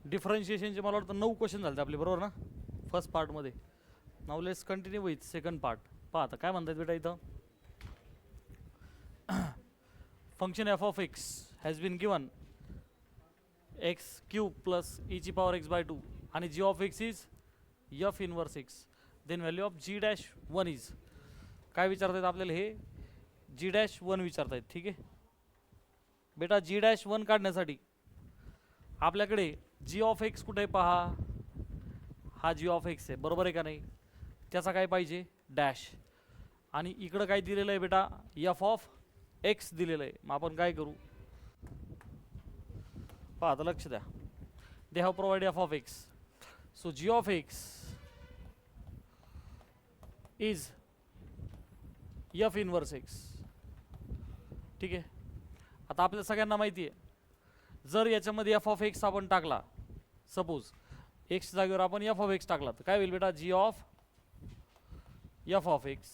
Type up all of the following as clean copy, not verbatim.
डिफरन्शिएशनचे मला वाटतं 9 क्वेश्चन झाले आपले, बरोबर ना, फर्स्ट पार्टमध्ये. Now let's continue with second part. पहा आता काय म्हणतात बेटा इथं. Function f of x has been given x cube plus e ची पॉवर एक्स बाय 2 आणि g of x is F inverse x. Then value of g dash 1 is. काय विचारतायत आपल्याला हे, जी डॅश 1 विचारतायत. ठीक आहे बेटा, जी डॅश 1 काढण्यासाठी आपल्याकडे जी ऑफ एक्स कुठे पहा, हा जी ऑफ एक्स आहे, बरोबर आहे का नाही. त्याचा काय पाहिजे, डॅश. आणि इकडं काय दिलेलं आहे बेटा, एफ ऑफ एक्स दिलेलं आहे. मग आपण काय करू, पहा आता लक्ष द्या. They have provide F of X. So G of x is F inverse X. ठीक आहे. आता आपल्या सगळ्यांना माहिती आहे, जर याच्यामध्ये एफ ऑफ एक्स आपण टाकला, सपोज एक्स जागेवर आपण एफ ऑफ एक्स टाकला, तर काय होईल बेटा, g of f of x,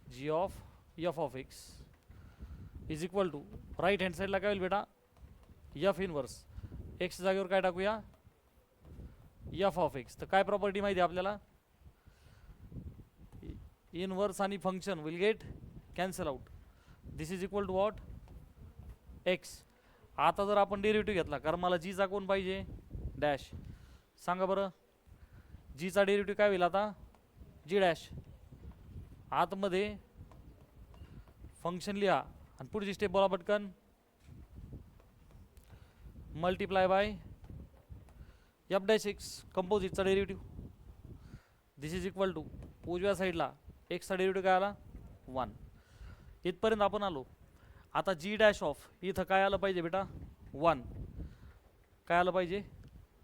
g of f of x is equal to right hand साईडला काय होईल बेटा, एफ इनवर्स एक्स जागेवर काय टाकूया, एफ ऑफ एक्स. तर काय प्रॉपर्टी माहिती आहे आपल्याला, इनवर्स आणि function will get cancel out. This is equal to what, X. आता जर आपण डेरिव्हेटिव्ह घेतला, कारण मला जीचा कोण पाहिजे, डॅश. सांगा बरं, जीचा डेरिव्हेटिव्ह काय होईल आता, जी डॅश. आतमध्ये फंक्शन लिहा आणि पुढची स्टेप बोला पटकन, multiply by f dash x कंपोजिटचा derivative. This is equal to उजव्या साईडला एक्सचा डेरिव्हेटिव्ह काय आला, 1. इथपर्यंत आपण आलो. आता जी डॅश ऑफ इथं काय आलं पाहिजे बेटा, 1. काय आलं पाहिजे,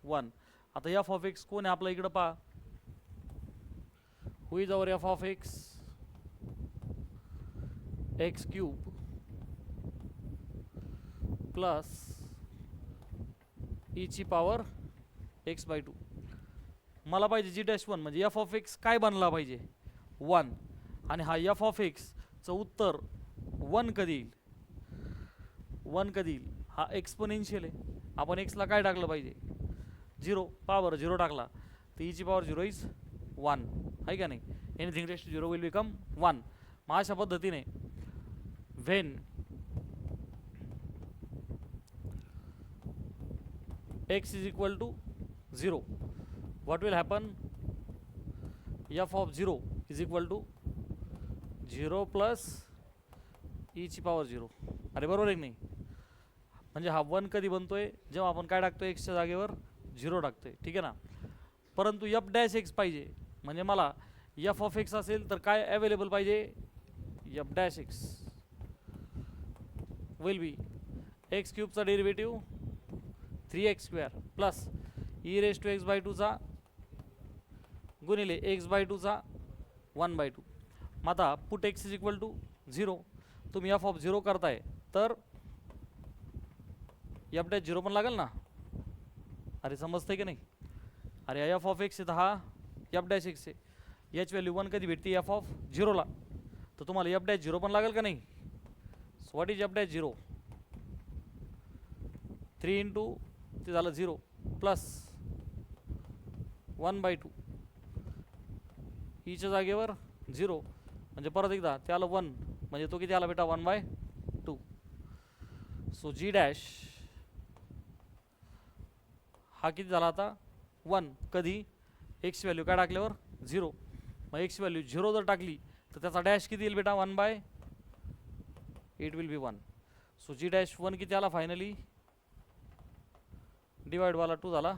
1. आता एफ ऑफ एक्स कोण आहे आपलं, इकडं पहा, who is our f of x, x cube plus e ची पॉवर एक्स बाय 2. मला पाहिजे जी डॅश 1, म्हणजे एफ ऑफ एक्स काय बनला पाहिजे, 1. आणि हा एफ ऑफ एक्सचं उत्तर 1 कधी येईल, 1 कधी येईल, हा एक्सपोनेन्शियल आहे. आपण एक्सला काय टाकलं पाहिजे, 0. पॉवर 0 टाकला तर ई ची पॉवर 0 इज 1, आहे का नाही. Anything rest to 0 will become 1. मग अशा पद्धतीने when x is equal to 0, what will happen, f of 0 is equal to 0 plus e ची पॉवर 0. अरे बरोबर आहे की नाही. म्हणजे हा 1 कधी बनतोय, जेव्हा आपण काय टाकतोय, एक्सच्या जागेवर 0 टाकतोय. ठीक आहे ना. परंतु एफ डॅश एक्स पाहिजे, म्हणजे मला एफ ऑफ एक्स असेल तर काय अवेलेबल पाहिजे, f dash x will be x क्यूबचा derivative 3x square plus e raise to x by 2चा गुणिले एक्स बाय 2चा 1/2. मग आता put x is equal to 0. तुम्ही एफ ऑफ 0 करताय तर एफ डॅश 0 पण लागेल ना. अरे समजतंय की नाही. अरे एफ ऑफ एक्स आहे, हा एफ डॅश एक्स आहे, याची व्हॅल्यू 1 कधी भेटते, एफ ऑफ 0ला. तर तुम्हाला एफ डॅश 0 पण लागेल का नाही. So what is F dash 0, 3 into ते झालं 0 प्लस 1/2 ईच्या जागेवर 0, म्हणजे परत एकदा ते आलं 1, म्हणजे तो किती आला बेटा, 1/2. सो जी डॅश हा किती झाला आता, 1. कधी, एक्स व्हॅल्यू काय टाकल्यावर 0. मग एक्स व्हॅल्यू 0 जर टाकली तर त्याचा डॅश किती येईल बेटा, 1/8 will be 1. So G dash 1 किती आला फायनली, डिवाइड वाला 2 झाला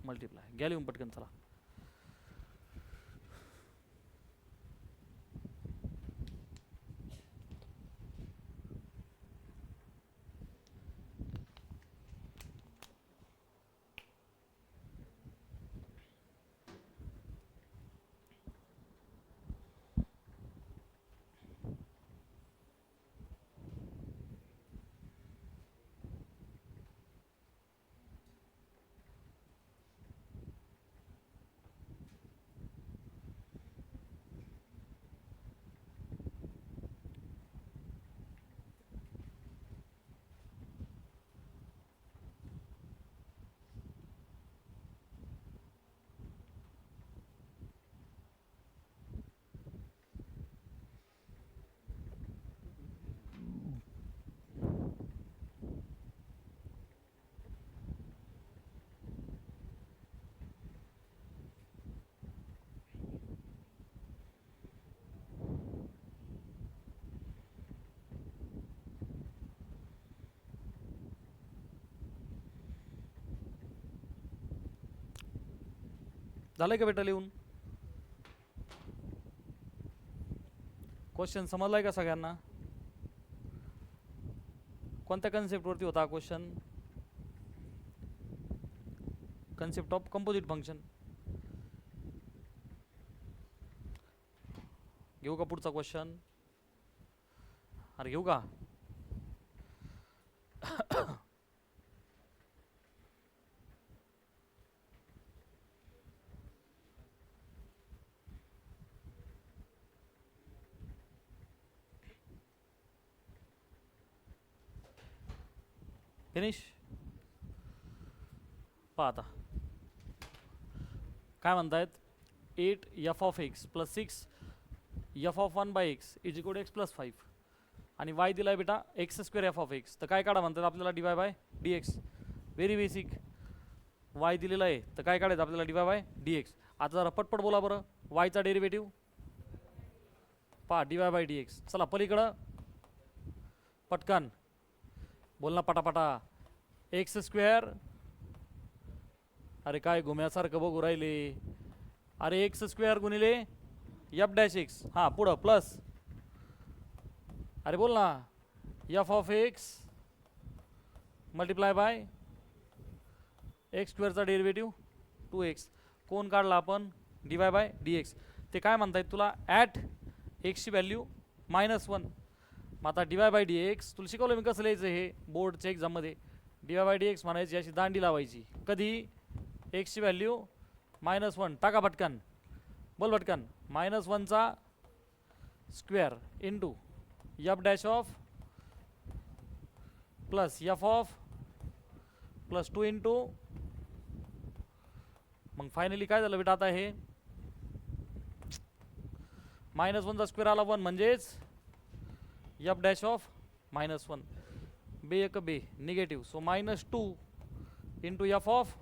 मल्टिप्लाय. घ्या लिहून पटकन चला. झालंय का बेटा लिहून? क्वेश्चन समजलाय का सगळ्यांना? कोणत्या कन्सेप्टवरती होता question? Concept of composite function. घेऊ का पुढचा क्वेश्चन? अरे घेऊ का? फिनिश. पहा आता काय म्हणतायत. 8 F of x plus 6 F of 1 by X is equal to x plus 5 आणि वाय दिलाय बेटा X square F of X. तर काय काढा म्हणतात आपल्याला? D Y by D X. Very basic. Y दिलेला आहे तर काय काढायचं आपल्याला? D Y by D X. आता जरा पटपट बोला बरं. वायचा डेरिव्हेटिव्ह पहा D Y by D X. चला पलीकडं पटकन बोल ना पटापटा. X square. अरे काय घुम्यासारखं बघू राहिले. अरे एक्स स्क्वेअर गुणिले एफ डॅश एक्स. हां पुढं प्लस. अरे बोल ना f of x multiply by x स्क्वेअरचा डेरिव्हेटिव्ह 2x. कोण काढला आपण? D Y by D x. ते काय म्हणतायत तुला? ॲट एक्सची व्हॅल्यू -1. मग आता d Y by D x तुला शिकवलं मी कसं लिहायचं हे बोर्डच्या एक्झाममध्ये. D Y by D x म्हणायची अशी दांडी लावायची. कधी? एक्सची व्हॅल्यू -1. टाका पटकन. बोल पटकन. -1चा square into f dash of plus f of plus 2 into. मग फायनली काय झालं बेटा आता हे -1चा स्क्वेअर आला 1 म्हणजेच एफ डॅश ऑफ -1. बे एक बे negative. So -2 into f of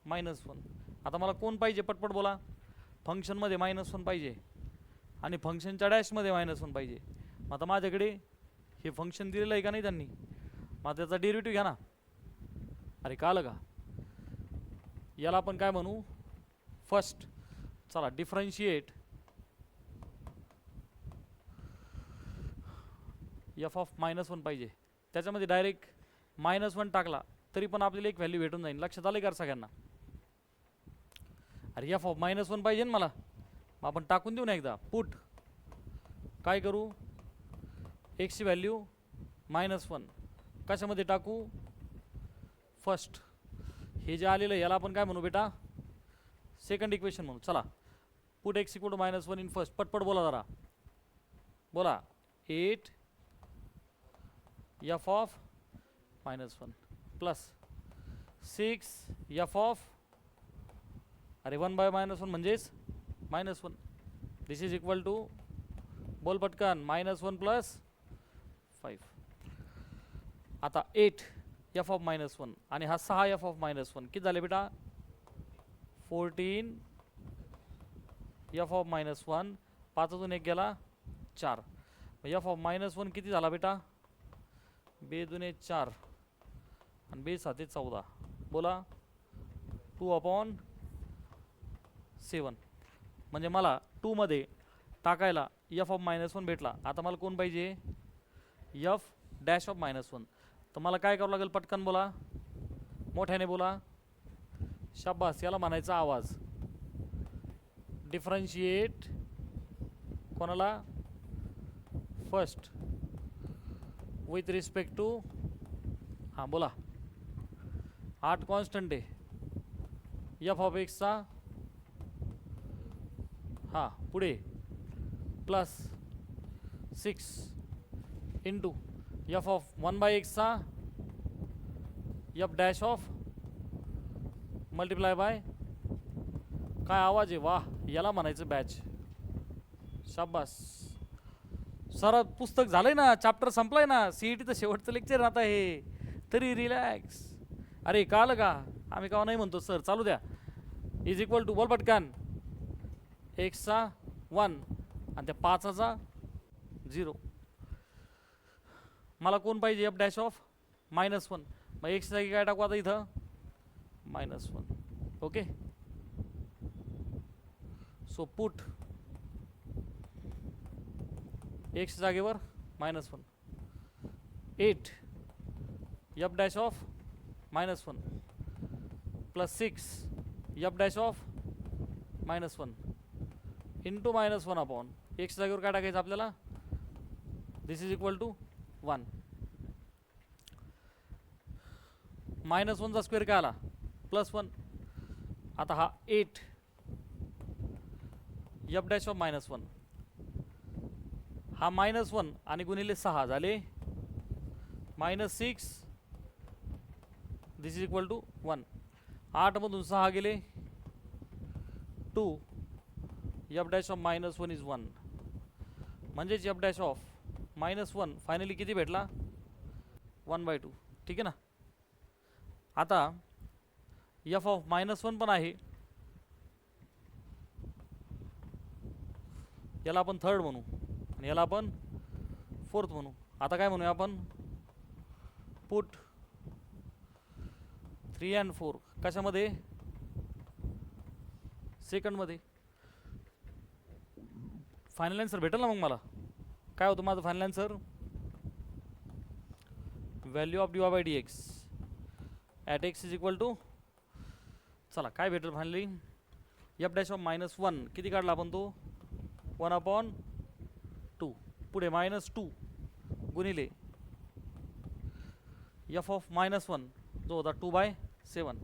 -1. आता मला कोण पाहिजे? पटपट बोला. फंक्शनमध्ये -1 पाहिजे आणि फंक्शनच्या डॅशमध्ये -1 पाहिजे. मग आता माझ्याकडे हे फंक्शन दिलेलं आहे का नाही त्यांनी? मग त्याचा डेरिव्हेटिव्ह घ्या ना. अरे कळलं का? याला आपण काय म्हणू? फर्स्ट चला डिफरन्शिएट एफ ऑफ -1 पाहिजे. त्याच्यामध्ये डायरेक्ट -1 टाकला तरी पण आपल्याला एक व्हॅल्यू भेटून जाईल. लक्षात आलं का सगळ्यांना? अरे एफ ऑफ -1 पाहिजे ना मला. मग आपण टाकून देऊ ना एकदा. पुट काय करू? एक्सची व्हॅल्यू -1 कशामध्ये टाकू? फर्स्ट. हे जे आलेलं याला आपण काय म्हणू बेटा? सेकंड इक्वेशन म्हणू. चला put X equal to -1 in first. पटपट बोला जरा. बोला. 8 F of -1 plus 6 F of. अरे 1 बाय -1 म्हणजेच -1. दिस इज इक्वल टू बोल पटकन -1 प्लस 5. आता 8 एफ ऑफ -1 आणि हा 6 एफ ऑफ -1 किती झाले बेटा? 14 एफ ऑफ -1. 5 1 गेला 4. एफ ऑफ -1 किती झाला बेटा? 2 दुने 4 आणि 2 7 14. बोला 2/7. म्हणजे मला 2 मध्ये टाकायला एफ ऑफ -1 भेटला. आता मला कोण पाहिजे? F dash of -1. तर मला काय करावं लागेल? पटकन बोला. मोठ्याने बोला. शाबास. याला म्हणायचा आवाज. डिफरन्शिएट कोणाला? First with respect to. हां बोला. 8 कॉन्स्टंट आहे एफ ऑफ एक्सचा. हां पुढे plus 6 into f of 1 by एक्सचा f dash of multiply by. काय आवाज आहे. वाह. याला म्हणायचं बॅच. शाबास. सर पुस्तक झालंय ना. चॅप्टर संपलाय ना. सीईटीचं शेवटचं लेक्चर आता हे तरी रिलॅक्स. अरे कळलं का? आम्ही का नाही म्हणतो सर. चालू द्या. इज इक्वल टू बोल पटकन एक्सचा 1 आणि त्या 5चा 0. मला कोण पाहिजे? F dash of -1. मग एक्स जागी काय टाकू आता इथं? -1. ओके सो पुट एक्स जागेवर -1 8 f dash of -1 plus 6 f dash of -1 into -1 upon x जागेवर काय टाकायचं आपल्याला, दिस इज इक्वल टू 1. -1 चा स्क्वेअर काय आला +1. आता हा 8 f dash of -1 हा -1 आणि गुणिले 6 झाले -6, दिस इज इक्वल टू 1. 8 मधून 6 गेले 2, f dash of -1 इज 1. म्हणजेच f dash of -1 फायनली किती भेटला 1/2. ठीक आहे ना. आता f of -1 पण आहे, याला आपण थर्ड म्हणू आणि याला आपण फोर्थ म्हणू. आता काय म्हणूया आपण, पुट 3 and 4 कशामध्ये, सेकंडमध्ये. फायनल आन्सर भेटेल ना मग मला. काय होतं माझं final answer, value of dy/dx at x is equal to, चला काय भेटेल फायनली, f dash of -1 किती काढला आपण तो 1/2, पुढे -2 गुणिले f of -1 जो होता 2/7,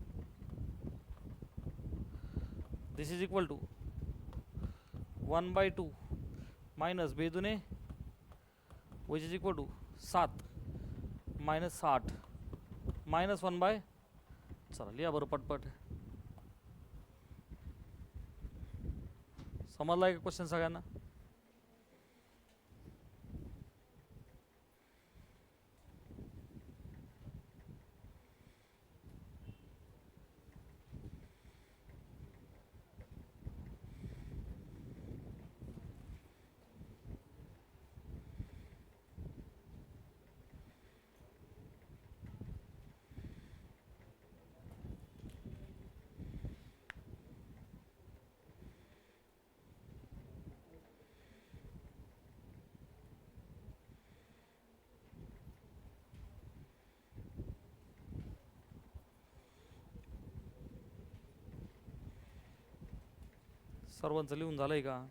this is equal to 1/2 minus बेदुने विच इज इक्वल टू 7 -8 -1/, चला लिहा बरं पटपट. समजला का क्वेश्चन सगळ्यांना. सर्वांचं लिहून झालंय का.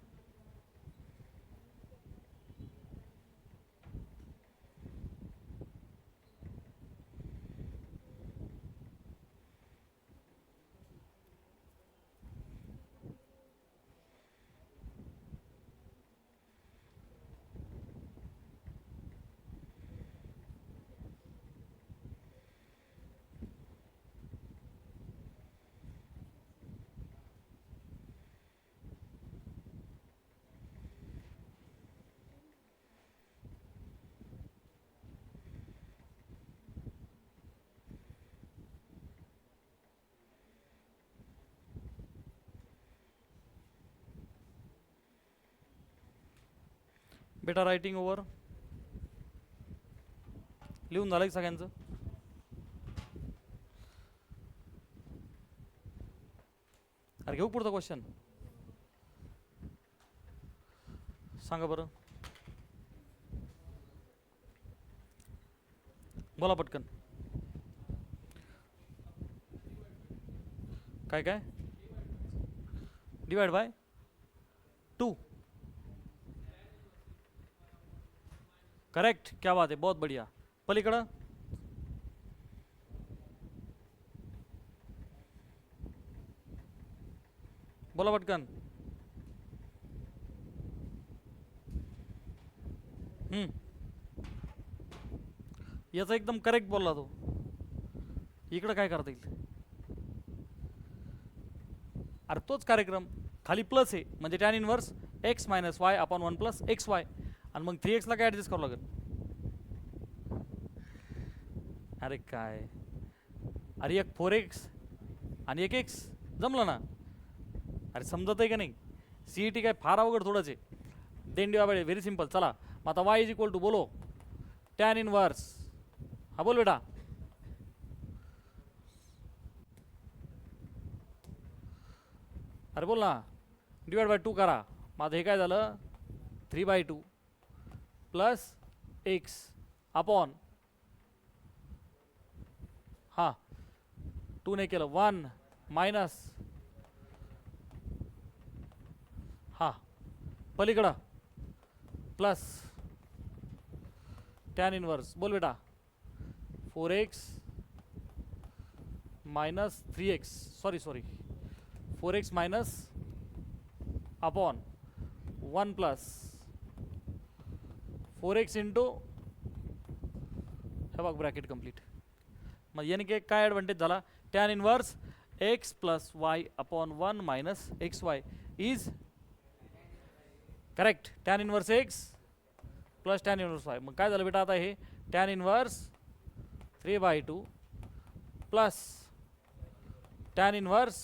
बेटा रायटिंग ओव्हर लिहून झालं सगळ्यांचं. अरे घेऊ पुढचा क्वेश्चन, सांगा बरं, बोला पटकन. काय काय, डिवाइड बाय 2. करेक्ट, क्या बात है, बहुत बढ़िया. पलीकडं बोला पटकन. याचा एकदम करेक्ट बोलला तो. इकडं काय करता येईल, अरे तोच कार्यक्रम, खाली प्लस आहे म्हणजे tan inverse x - y upon 1 + xy, आणि मग 3x ला काय ॲडजस्ट करावं लागेल. अरे काय, अरे एक 4x आणि एक x जमलं ना. अरे समजत आहे का नाही, CET काय फार अवघड थोडंच आहे. Then divide very simple. चला मग आता y इज इक्वल टू बोलो टॅन इनवर्स. हा बोल बेटा, अरे बोल ना. डिवाइड बाय 2 करा. माझं हे काय झालं 3/2 प्लस एक्स अपॉन हां 2 ने केलं 1 मायनस हां पलीकडं प्लस टॅन इनवर्स. बोल बेटा 4x minus 3x sorry 4x minus upon 1 plus 4x into हे बघ ब्रॅकेट कंप्लीट. मग याने काय ॲडव्हान्टेज झाला tan inverse x plus y upon 1 minus x y is correct. Tan inverse x plus tan inverse y. मग काय झालं बेटा आता हे tan inverse 3/2 plus tan inverse.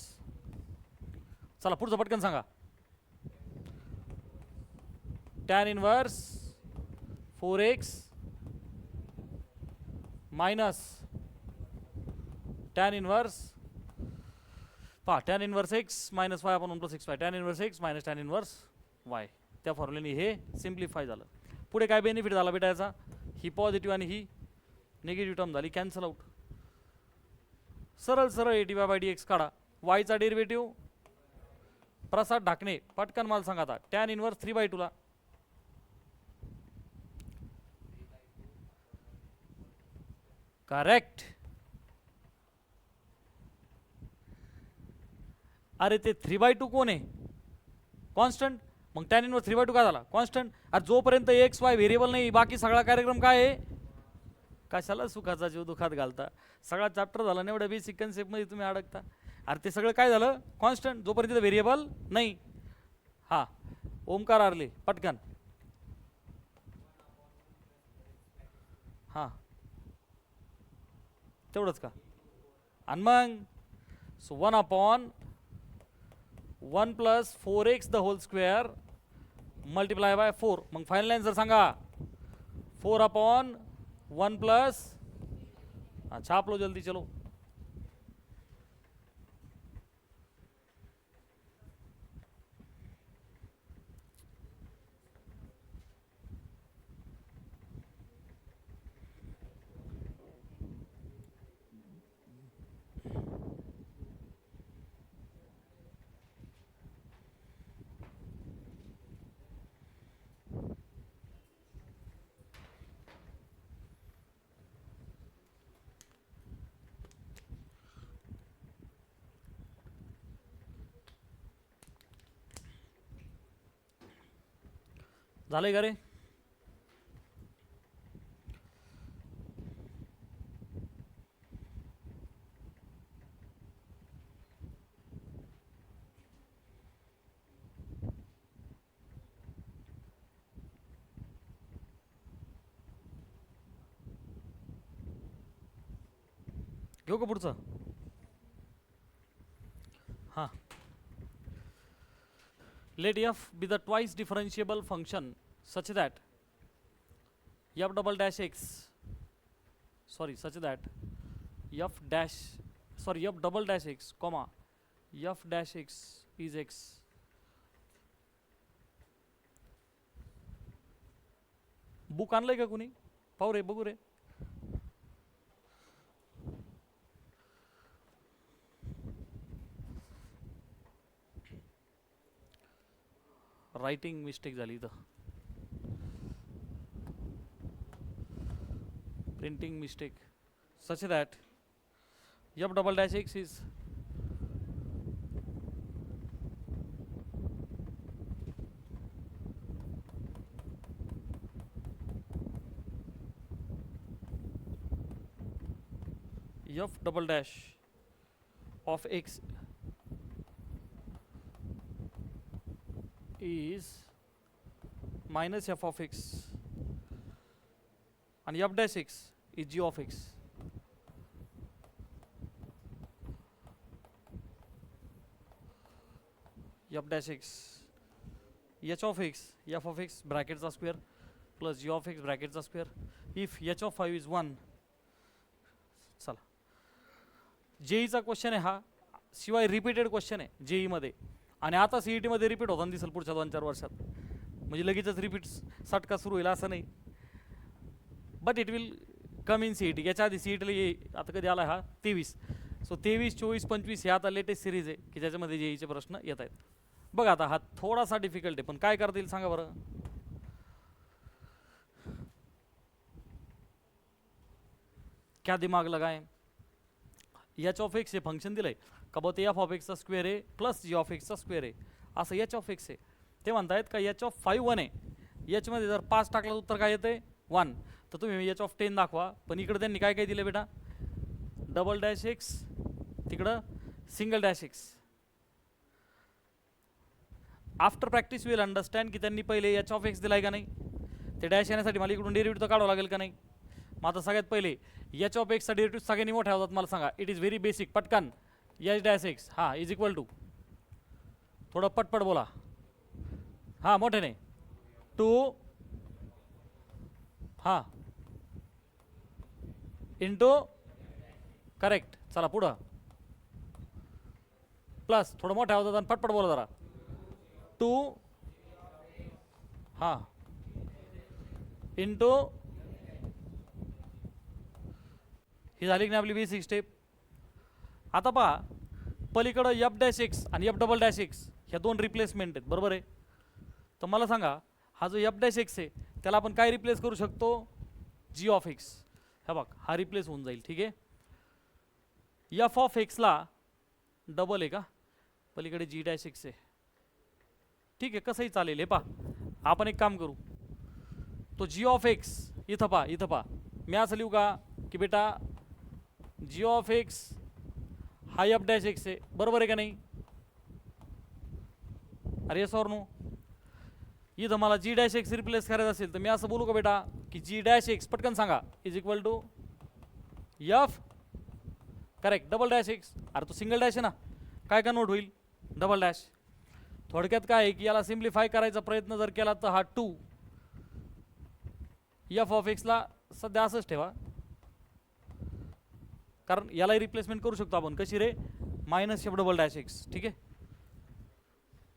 चला पुढचं पटकन सांगा. Tan inverse 4x minus tan inverse पहा tan inverse x minus Y आपण 1 plus X Y tan inverse x minus tan inverse Y. त्या फॉर्म्युल्याने हे सिम्प्लिफाय झालं. पुढे काय बेनिफिट झाला बेटा याचा ही पॉझिटिव्ह आणि ही निगेटिव्ह टर्म झाली कॅन्सल आउट. सरळ सरळ dy/dx काढा. वायचा डेरिव्हेटिव्ह प्रसाद ढाकणे पटकन मला सांगा आता टॅन इनवर्स 3/2 ला करेक्ट. अरे ते 3/2 कोण आहे कॉन्स्टंट. मग टॅन इनवर्स 3/2 का झाला कॉन्स्टंट. अरे जोपर्यंत एक्स वाय व्हेरिएबल नाही बाकी सगळा कार्यक्रम काय आहे. कशाला सुखाचा जीव दुखात घालता. सगळा चॅप्टर झाला ना एवढ्या बेसिक कन्सेप्टमध्ये तुम्ही अडकता. अरे ते सगळं काय झालं कॉन्स्टंट जोपर्यंत व्हेरिएबल नाही. हा ओमकार आरले पटकन. हां तेवढंच का. आणि मग so 1 upon 1 plus 4x the whole square multiply by 4. मग फायनल आन्सर सांगा 4 अपॉन 1 प्लस छाप लो जल्दी चलो. झालंय का रे. घेऊ का पुढचं. हां let f be the twice differentiable function such that f double dash x such that f double dash x comma f dash x is x. Book आणलंय का कुणी पाहू रे बघू रे. रायटिंग मिस्टेक झाली इथं. Printing mistake such that f double dash x is f double dash of x is minus f of x and f dash x is g of x. f dash x h of x f of x brackets are square plus g of x brackets are square if h of 5 is 1. चला जेईचा question आहे हा शिवाय repeated question आहे JEE मध्ये. आणि आता CET मध्ये repeat होताना दिसेल पुढच्या 2-4 वर्षात, म्हणजे लगेचच रिपीट सटका सुरू होईल असं नाही, but it will come in CET. याच्या आधी CETला आता कधी आला हा 23, सो 23, 24, 25 हे आता लेटेस्ट सिरीज आहे की ज्याच्यामध्ये JEEचे प्रश्न येत आहेत. बघा आता हा थोडासा डिफिकल्ट आहे, पण काय करता येईल सांगा बरं. क्या दिमाग लगाएं. एच ऑफ एक्स हे फंक्शन दिलंय का बघ, ते एफ ऑफ एक्सचा स्क्वेअर आहे प्लस जी ऑफ एक्सचा स्क्वेअर आहे, असं एच ऑफ एक्स आहे. ते म्हणतायत का एच ऑफ 5 1 आहे, एचमध्ये जर 5 टाकलं उत्तर काय येते 1, तर तुम्ही एच ऑफ 10 दाखवा. पण इकडे त्यांनी काय काय दिलं बेटा, डबल डॅश एक्स, तिकडं single dash x. After practice will understand की त्यांनी पहिले एच ऑफ एक्स दिलाय का नाही, ते डॅश येण्यासाठी मला इकडून डेरिव्हेटिव्ह तर काढावं लागेल का नाही. मग आता सगळ्यात पहिले एच ऑफ एक्सचा डेरिव्हेटिव्ह सगळ्यांनी मोठ्या होतात मला सांगा. इट इज व्हेरी बेसिक, पटकन. एच डॅश एक्स हां इज इक्वल टू, थोडं पटपट बोला हां मोठ्याने, 2 हां इंटू, करेक्ट. चला पुढं, प्लस थोडं मोठ्या होतात आणि पटपट बोला जरा, 2 हां इंटू, ही झाली की नाही आपली बेसिक स्टेप. आता पहा पलीकडं एफ डॅश एक्स आणि एफ डबल डॅश एक्स ह्या 2 रिप्लेसमेंट आहेत, बरोबर आहे. तर मला सांगा हा जो एफ डॅश एक्स आहे त्याला आपण काय रिप्लेस करू शकतो, जी ऑफ एक्स. हा बघ हा रिप्लेस होऊन जाईल, ठीक आहे. एफ ऑफ एक्सला डबल आहे का, पलीकडे जी डॅश एक्स आहे, ठीक आहे, कसंही चालेल. हे पहा आपण एक काम करू, तो जी ऑफ एक्स इथं पहा मी असं लिहू का की बेटा जी ऑफ एक्स हा एफ डॅश एक्स आहे, बरोबर आहे का नाही. अरे येस और नो. इथं मला जी डॅश एक्स रिप्लेस करायचं असेल तर मी असं बोलू का बेटा की जी डॅश एक्स, पटकन सांगा, is equal to F, correct, double dash X. अरे तो सिंगल डॅश आहे ना, काय कन्वर्ट होईल डबल डॅश. थोडक्यात काय आहे की याला सिम्प्लिफाय करायचा प्रयत्न जर केला तर हा 2 एफ ऑफ एक्सला सध्या असंच ठेवा, कारण यालाही रिप्लेसमेंट करू शकतो आपण, कशी रे, minus f double dash x, ठीक आहे.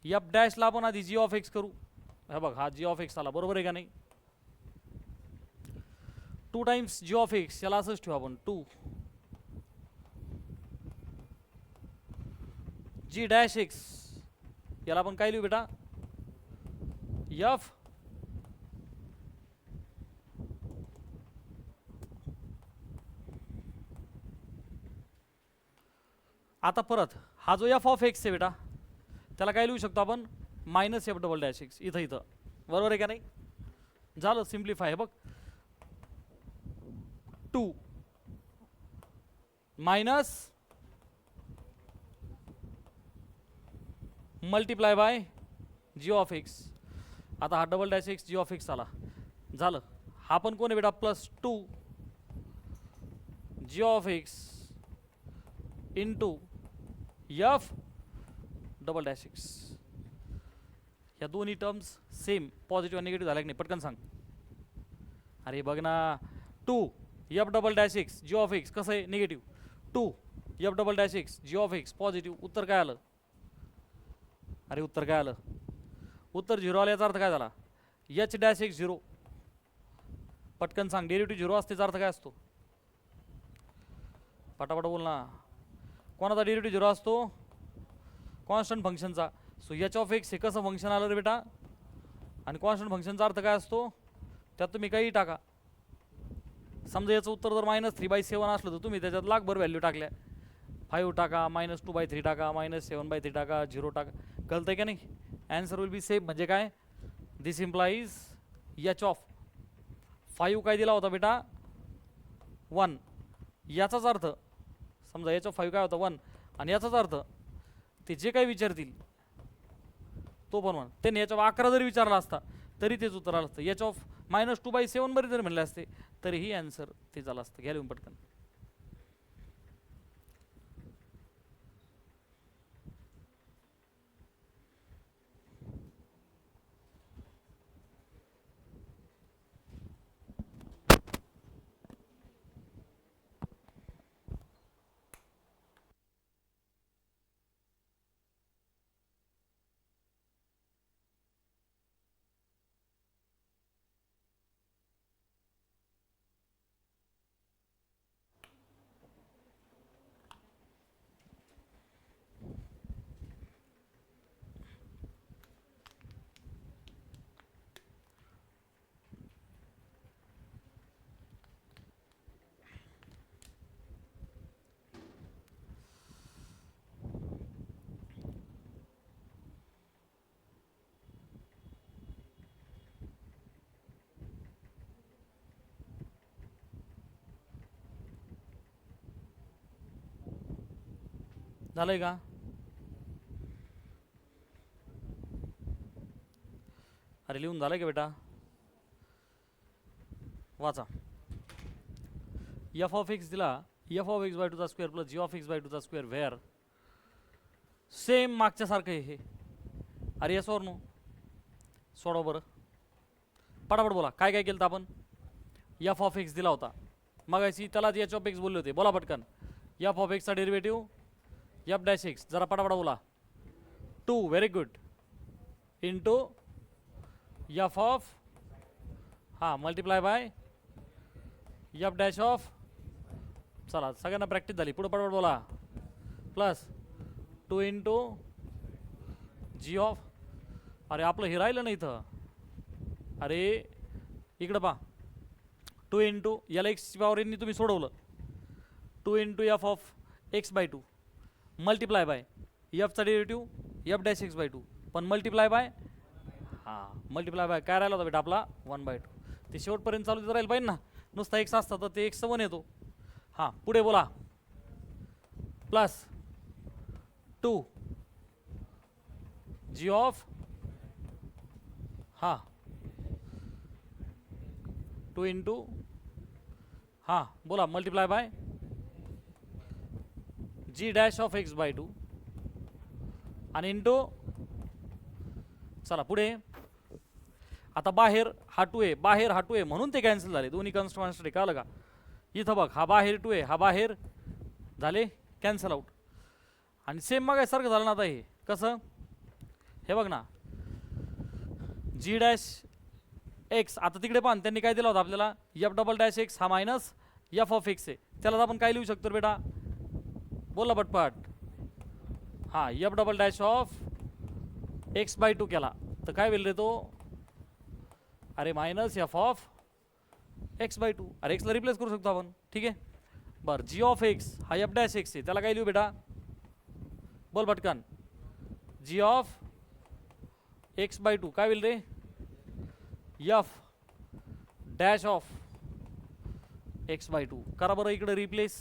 एफ डॅशला आपण आधी जी ऑफ एक्स करू, हा बघ हा जी ऑफ एक्स आला, बरोबर आहे का नाही. 2 टाइम्स जी ऑफ एक्स, याला असंच ठेवू आपण 2 जी डॅश एक्स, याला आपण काय लिहू बेटा, एफ आता परत हा जो एफ ऑफ एक्स आहे बेटा त्याला काय लिहू शकतो आपण, minus f double dash x, इथं बरोबर आहे का नाही. झालं सिम्प्लिफाय, बघ 2 minus multiply by g of x. आता हा double dash x g of x आला, झालं. हा पण कोण आहे बेटा, plus 2 g of x into f double dash x. ह्या दोन्ही टर्म्स सेम पॉझिटिव्ह आणि निगेटिव्ह झाल्या की नाही, पटकन सांग. अरे बघ ना, 2 f double dash x g of x कसं आहे negative, 2 f double dash x g of x positive. उत्तर काय आलं, अरे उत्तर काय आलं, उत्तर 0 आलं. याचा अर्थ काय झाला, एच डॅश एक्स 0. पटकन सांग, डेरिव्हेटिव्ह 0 असते याचा अर्थ काय असतो, पटापट बोल ना. कोणाचा डेरिव्हेटिव्ह 0 असतो, कॉन्स्टंट फंक्शनचा. सो एच ऑफ एक्स हे कसं फंक्शन आलं रे बेटा, आणि कॉन्स्टंट फंक्शनचा अर्थ काय असतो, त्यात तुम्ही काही टाका. समजा याचं उत्तर जर -3/7 असलं तर तुम्ही त्याच्यात लाखभर व्हॅल्यू टाकल्या, 5 टाका, -2/3 टाका, -7/3 टाका, 0 टाका, कळतंय का नाही. Answer will be same. म्हणजे काय, दिस इम्प्लाइज एच ऑफ 5 काय दिला होता बेटा 1, याचाच अर्थ समजा एच ऑफ 5 काय होता 1, आणि याचाच अर्थ ते जे काही विचारतील तो पण 1. त्यांनी एच ऑफ 11 जरी विचारला असता तरी तेच उत्तर आलं असतं. एच ऑफ -2/7 बरी जरी म्हणले असते तरीही आन्सर ते झालं असतं. घ्या लिहून पटकन. झालंय का? अरे लिहून झालंय का बेटा? वाचा. एफ ऑफ एक्स दिला एफ ऑफ एक्स बाय टूचा square plus g of x by टूचा स्क्वेअर वेअर सेम मागच्या सारखं आहे हे. अरे यस और नो? सोडवा बरं पटापट बोला. काय काय केलं आपण? एफ ऑफ एक्स दिला होता मगाशी, त्यालाच एच ऑफ एक्स बोलले होते. बोला पटकन. एफ ऑफ एक्सचा डेरिव्हेटिव्ह एफ डॅश एक्स, जरा पटापट बोला. 2 very good into f of multiply by f dash of. चला सगळ्यांना प्रॅक्टिस झाली, पुढे पटापट बोला. Plus 2 into g of. अरे आपलं हे राहिलं नाही इथं. अरे इकडं पहा. 2 इंटू याला एक्सची पॉवर यांनी तुम्ही सोडवलं. 2 into f of x by 2 multiply by एफचा derivative f dash x by 2, पण मल्टिप्लाय बाय मल्टिप्लाय बाय काय राहिला होता बेटा आपला 1/2. ते शेवटपर्यंत चालू राहील पाहिजे ना. नुसता एक्स असता तर ते एक्सचं 1 येतो. पुढे बोला. प्लस 2 जी ऑफ 2 इंटू बोला multiply by g dash of x by 2 आणि इंटू. चला पुढे. आता बाहेर हा 2 आहे, बाहेर हा 2 आहे म्हणून ते कॅन्सल झाले. दोन्ही कॉन्स्टंट कळलं का? इथं बघ हा बाहेर 2 आहे, हा बाहेर झाले कॅन्सल आउट. आणि सेम मग सारखं झालं ना. आता हे कसं? हे बघ ना जी डॅश एक्स. आता तिकडे पण त्यांनी काय दिला होता आपल्याला एफ डबल डॅश एक्स हा मायनस एफ ऑफ एक्स आहे. त्याला आपण काय लिहू शकतो बेटा? बोला पटपट. F double dash of x by 2 केला तर काय होईल रे तो? अरे minus f of x by 2. अरे एक्सला रिप्लेस करू शकतो आपण. ठीक आहे बरं. जी ऑफ एक्स हा एफ डॅश एक्स आहे, त्याला काय लिहू बेटा? बोल पटकन. जी ऑफ एक्स बाय 2 काय होईल रे? F dash of x by 2. करा बरं इकडे रिप्लेस.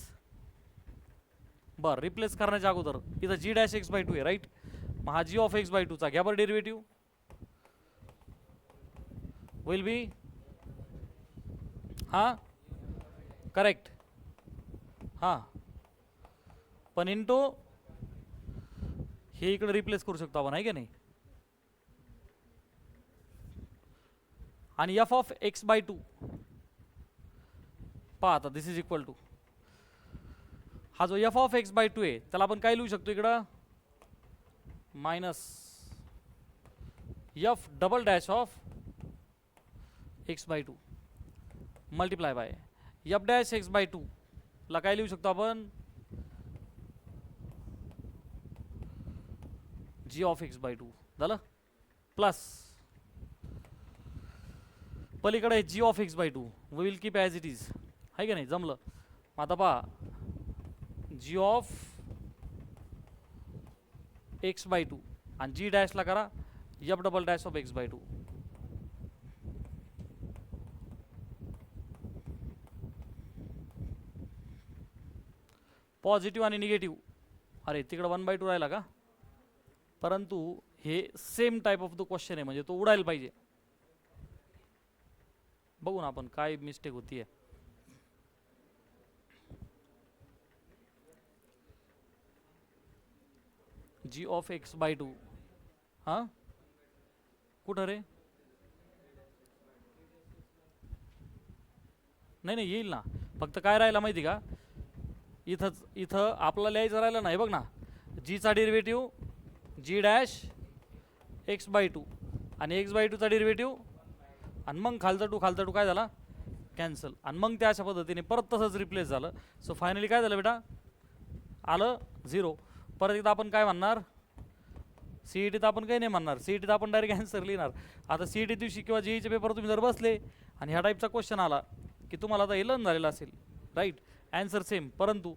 बरं रिप्लेस करण्याच्या अगोदर इथं जी डॅश एक्स बाय 2 आहे राईट. मग हा जी ऑफ एक्स बाय 2चा घ्या बरं डेरिव्हेटिव्ह. Will be correct. पण इंटू हे इकडे रिप्लेस करू शकतो आपण आहे की नाही. आणि एफ ऑफ एक्स बाय 2 पहा आता दिस इज इक्वल टू हा जो एफ ऑफ एक्स बाय 2 आहे त्याला आपण काय लिहू शकतो इकडं? Minus f double dash of x by 2 multiply by f dash x by 2 ला काय लिहू शकतो आपण? जी ऑफ एक्स बाय 2 झालं. प्लस पलीकडे g of x by 2 will keep as it is आहे की नाही. जमलं. आता पहा जी ऑफ एक्स बाय 2 आणि जी डॅशला करा f double dash of x by 2. Positive आणि निगेटिव्ह. अरे तिकडं 1/2 राहिला का? परंतु हे same type of the question आहे म्हणजे तो उडायला पाहिजे. बघू ना आपण काय मिस्टेक होतीये. जी ऑफ एक्स बाय 2 कुठं रे? नाही येईल ना. फक्त काय राहिला माहिती का? इथं आपला लिहायचं राहिलं नाही बघ ना. जीचा derivative G dash x by 2 आणि एक्स बाय 2चा डेरिव्हेटिव्ह आणि मग खालचा 2 काय झाला? कॅन्सल. आणि मग त्या अशा पद्धतीने परत तसंच रिप्लेस झालं. सो फायनली काय झालं बेटा? आलं 0. परत एकदा आपण काय म्हणणार? सीईटीत आपण काही नाही म्हणणार. सीईटीत आपण डायरेक्ट आन्सर लिहिणार. आता सीईटी दिवशी किंवा जेईचे पेपर तुम्ही जर बसले आणि ह्या टाईपचा क्वेश्चन आला की तुम्हाला आता हे लर्न झालेलं असेल राईट. आन्सर सेम परंतु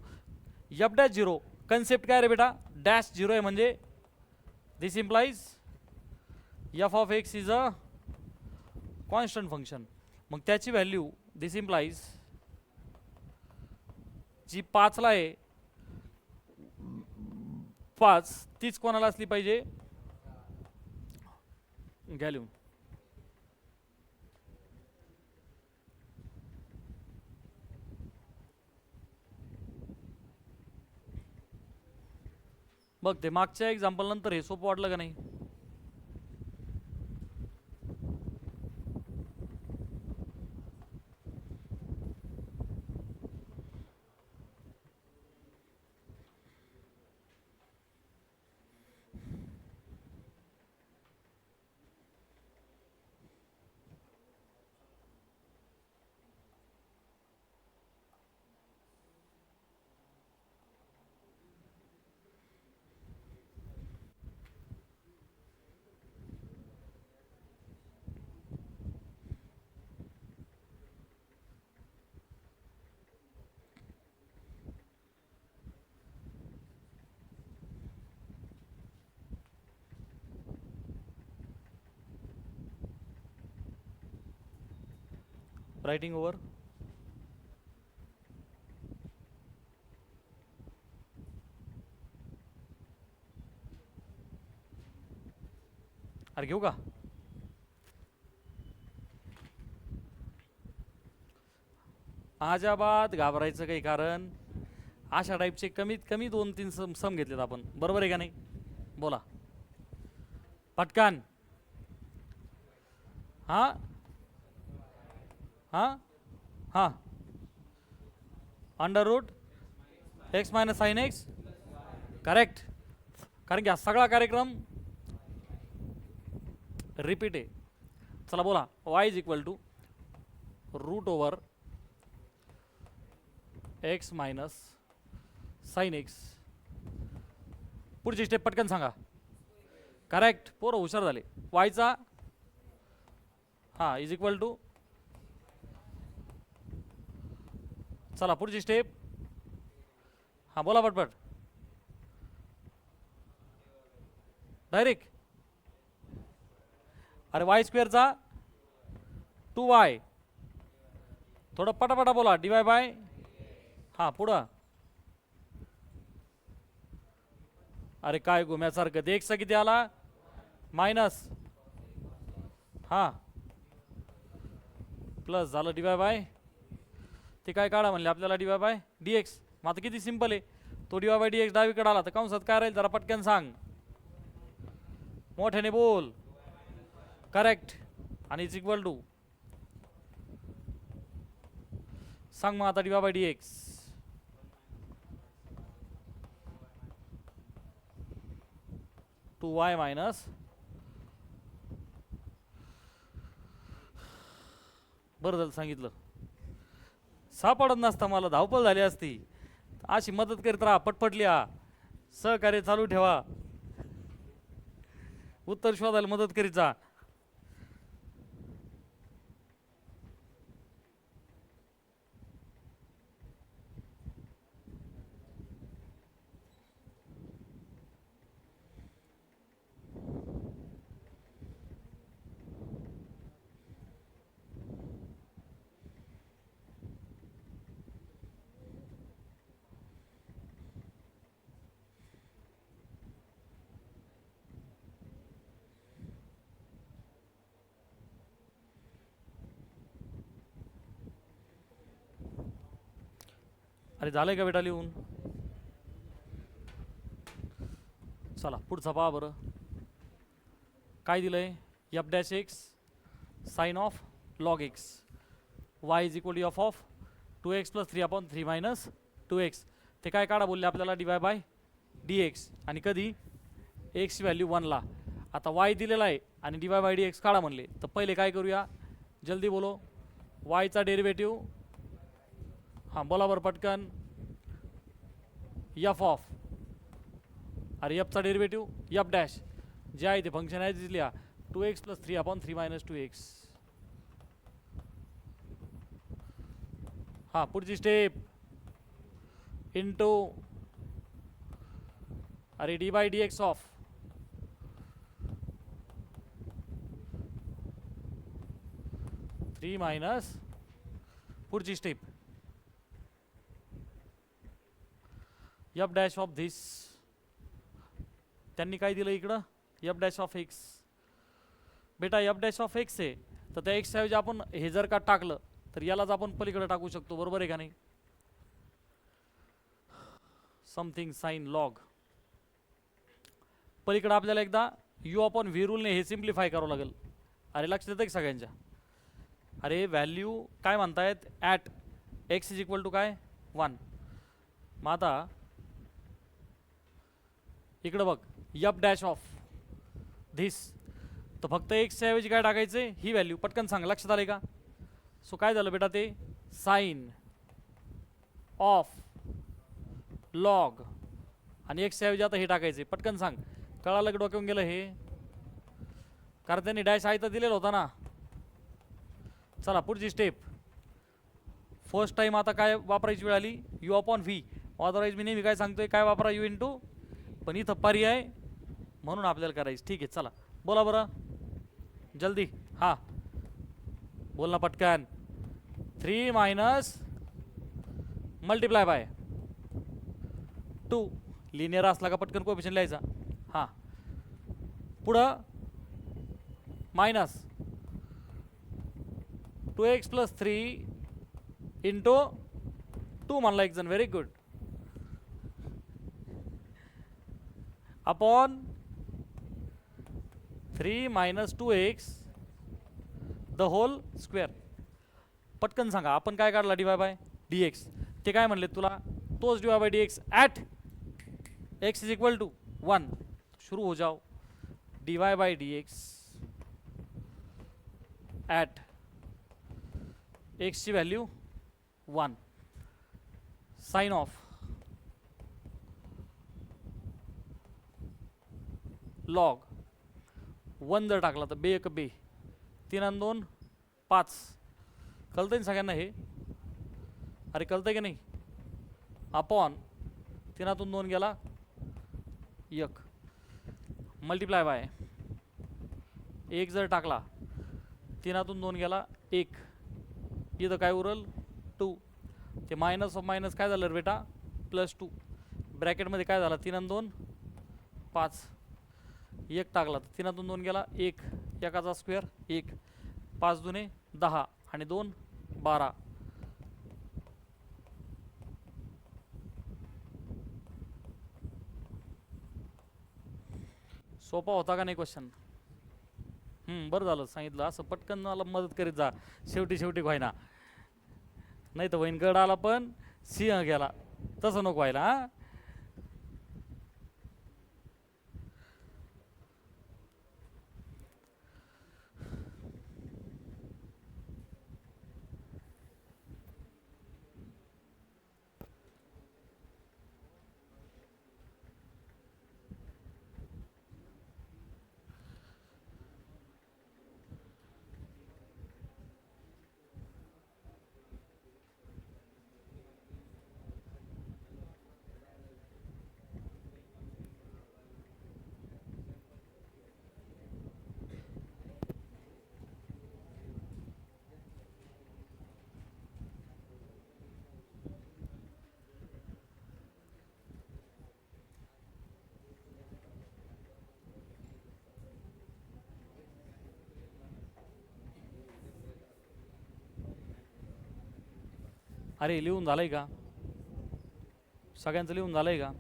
एफ डॅश 0 कन्सेप्ट काय रे बेटा? डॅश 0 आहे म्हणजे this implies f of x is a constant function. मग त्याची व्हॅल्यू दिस इम्प्लाइज जी 5ला आहे 5 तीच कोणाला असली पाहिजे, घ्या लिहून. बघ ते मागच्या एक्झाम्पल नंतर हे सोपं वाटलं का नाही? Writing over. अरे घेऊ का? आजाबाद घाबरायचं काही कारण, अशा टाईपचे कमीत कमी 2-3 सम घेतलेत आपण, बरोबर आहे का नाही? बोला पटकन. हां हां हां, under root x minus sine x, correct. कारण की हा सगळा कार्यक्रम रिपीट आहे. चला बोला, y is equal to root over x minus sine x. पुढची स्टेप पटकन सांगा. करेक्ट, पोरं हुशार झाले. वायचा हां इज इक्वल टू, चला पुढची स्टेप. हां बोला पटपट, डायरेक्ट. अरे वाय स्क्वेअरचा 2y, थोडं पटापटा बोला. डिवाय बाय, हां पुढं. अरे काय घुम्यासारखं, ते एक्सचा किती आला मायनस, हां प्लस झालं डिवाय बाय, ते काय काढा म्हणले आपल्याला डिवाय बाय डी एक्स. मग आता किती सिंपल आहे, तो डिवाय बाय डी एक्स डावीकडे आला तर कंसात काय राहील जरा पटकन सांग, मोठ्याने बोल. करेक्ट. आणि इज इक्वल टू, सांग मग आता d y by D x. Two y minus, बरं झालं सांगितलं, सापडत नसता मला, धावपळ झाली असती. अशी मदत करीत राहा, पटपटल्या सहकार्य चालू ठेवा, उत्तर शोधायला मदत करीत जा. अरे झालंय का बेटा लिहून? चला पुढचा पहा बरं, काय दिलंय, f dash x sine of log x, y is equal to f of 2x plus 3/3 minus 2x. ते काय काढा बोलले आपल्याला, डिवाय बाय डी एक्स. आणि कधी एक्सची व्हॅल्यू 1ला. आता वाय दिलेला आहे आणि डिवाय बाय डी एक्स काढा म्हणले, तर पहिले काय करूया, जल्दी बोलो. वायचा डेरिव्हेटिव्ह, हां बोला बरं पटकन, एफ ऑफ, अरे एफचा डेरिव्हेटिव्ह एफ डॅश, जे आहे ते फंक्शन आहे दिसल्या 2x प्लस 3/3 मायनस 2x. हां पुढची स्टेप, इंटू, अरे d by D x of three minus, पुढची step f dash of this त्यांनी काय दिलं इकडं एफ डॅश ऑफ एक्स. बेटा एफ डॅश ऑफ एक्स आहे तर त्या एक्सच्या ऐवजी आपण हे जर का टाकलं तर यालाच आपण पलीकडे टाकू शकतो, बरोबर आहे का नाही. Something sign log. पलीकडे आपल्याला एकदा यू अपॉन व्ही रूलने हे सिम्प्लिफाय करावं लागेल. अरे लक्षात येतं की सगळ्यांच्या. अरे व्हॅल्यू काय म्हणतायत at x is equal to काय 1. मग आता इकडं बघ एफ डॅश ऑफ धिस, तर फक्त एक्सच्या ऐवजी काय टाकायचं ही व्हॅल्यू. पटकन सांग, लक्षात आले का. सो काय झालं बेटा ते साइन ऑफ लॉग आणि एक्सच्या ऐवजी आता हे टाकायचे. पटकन सांग, कळालं की डोक्यावून गेलं हे. कारण त्यांनी डॅश आहे तर दिलेला होता ना. चला पुढची स्टेप. फर्स्ट टाइम आता काय वापरायची वेळ आली यू अपॉन व्ही. अदरवाईज मी नेहमी काय सांगतोय काय वापरा यू इंटू, पण इथं पर्याय म्हणून आपल्याला करायचं. ठीक आहे चला बोला बरं जल्दी. हां बोल ना पटकन. 3 मायनस मल्टिप्लाय बाय 2 लिनियर असला का पटकन कोएफिशियंट लिहायचा. हां पुढं मायनस 2x प्लस 3 इंटू 2 म्हणला एक जण. Very good. Upon 3 minus 2x the whole square. पटकन सांगा आपण काय काढला d Y by D x. ते काय म्हणले तुला तोच d Y by D x at x is equal to 1. शुरू हो जाओ. D Y by D x at एक्सची व्हॅल्यू 1 साइन ऑफ लॉग 1 जर टाकला तर बे एक बे 3 आणि 2 5. कळतंय ना सगळ्यांना हे. अरे कळतंय की नाही. अपॉन 3 2 गेला 1 मल्टिप्लाय बाय 1 जर टाकला 3 2 गेला 1. इथं काय उरल 2. ते मायनस ऑफ मायनस काय झालं रे बेटा प्लस 2. ब्रॅकेटमध्ये काय झालं 3 आणि 2 5. 1 टाकला तर 3 2 गेला 1. एकाचा स्क्वेअर 1. 5 दुने 10 आणि 2 12. सोपा होता का नाही क्वेश्चन. बरं झालं सांगितलं. असं पटकन मला मदत करीत जा शेवटी शेवटी व्हायना. नाही तर वैनगड आला पण सिंह गेला तसं नको व्हायला. हां अरे लिहून झालंय का सगळ्यांचं लिहून झालंय का.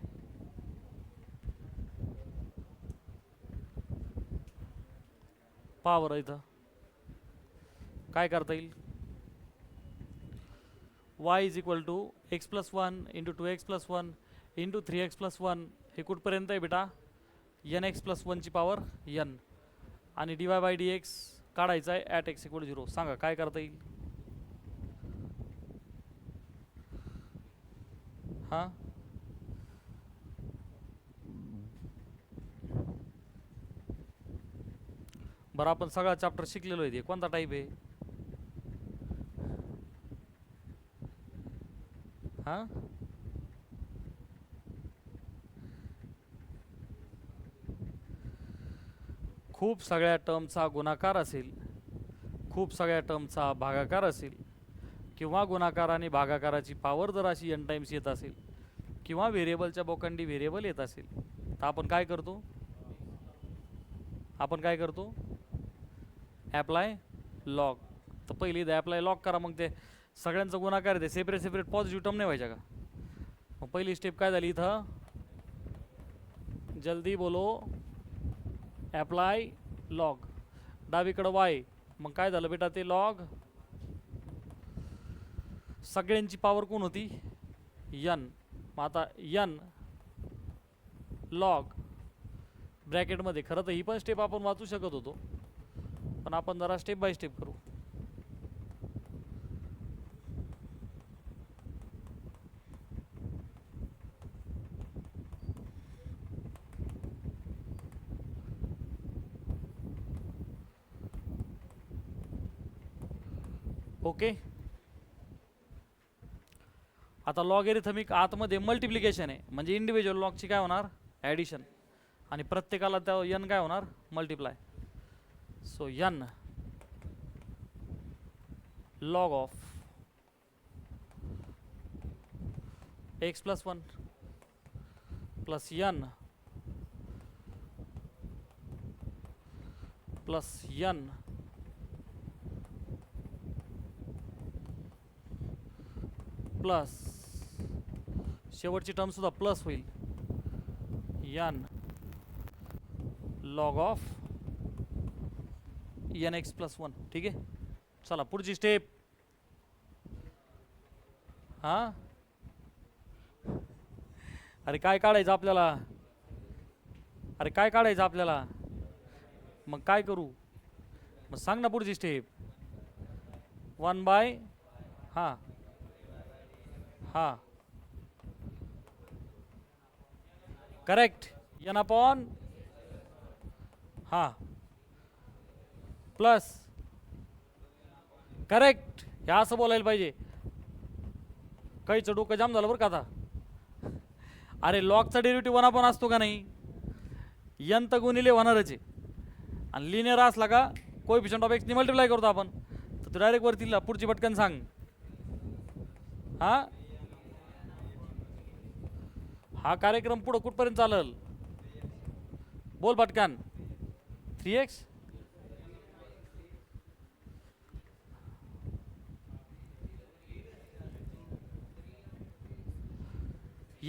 पहा बरं इथं काय करता येईल. y is equal to x plus 1 into 2x plus 1 into 3x plus 1. हे कुठपर्यंत आहे बेटा एन एक्स प्लस 1ची पॉवर n आणि d Y by D x काढायचा आहे ॲट एक्स इक्वल 0. सांगा काय करता येईल. हां बरं आपण सगळा चॅप्टर शिकलेलो आहे. कोणता टाईप आहे. हां खूप सगळ्या टर्मचा गुणाकार असेल, खूप सगळ्या टर्मचा भागाकार असेल, किंवा गुणाकार आणि भागाकाराची पावर जर अशी n टाइम्स येत असेल, किंवा व्हेरिएबलच्या बोकांडी व्हेरिएबल येत असेल, तर आपण काय करतो आपण काय करतो, ॲप्लाय लॉग. तर पहिली इथं ॲप्लाय लॉग करा, मग ते सगळ्यांचा गुणाकार आहे ते सेपरेट सेपरेट पॉझिटिव्ह टर्म नाही व्हायच्या का. मग पहिली स्टेप काय झाली इथं, जल्दी बोलो ॲप्लाय लॉग. डावीकडं वाय, मग काय झालं बेटा ते लॉग, सगळ्यांची पॉवर कोण होती यन. मग आता यन लॉग ब्रॅकेटमध्ये. खरं तर ही पण स्टेप आपण वाचू शकत होतो, पण आपण जरा स्टेप बाय स्टेप करू. ओके. आता लॉगॅरिथमिक आतमध्ये मल्टिप्लिकेशन आहे, म्हणजे इंडिव्हिज्युअल लॉगची काय होणार, ॲडिशन, आणि प्रत्येकाला त्या यन काय होणार, multiply. So n log of x plus one plus n plus n plus शेवटची टर्म सुद्धा प्लस होईल, n log of n x plus one. ठीक आहे, चला पुढची स्टेप. हा अरे काय काढायचं आपल्याला, अरे काय काढायचं आपल्याला, मग काय करू, मग सांग ना पुढची स्टेप. 1 बाय हां हां करेक्ट, एन अपॉन हां प्लस करेक्ट. हे असं बोलायला पाहिजे. काहीचं डोकं जाम झालं बरं का आता. अरे लॉगचा डेरिव्हेटिव्ह 1 अपॉन असतो का नाही, एन तर गुणिले होणारच आहे, आणि लिनियर असला का कोएफिशियंट ऑफ एक्सनी मल्टिप्लाय करतो आपण. तर तू डायरेक्ट वरती पुढची पटकन सांग. हा कार्यक्रम पुढं कुठपर्यंत चालल, बोल पटकन. 3x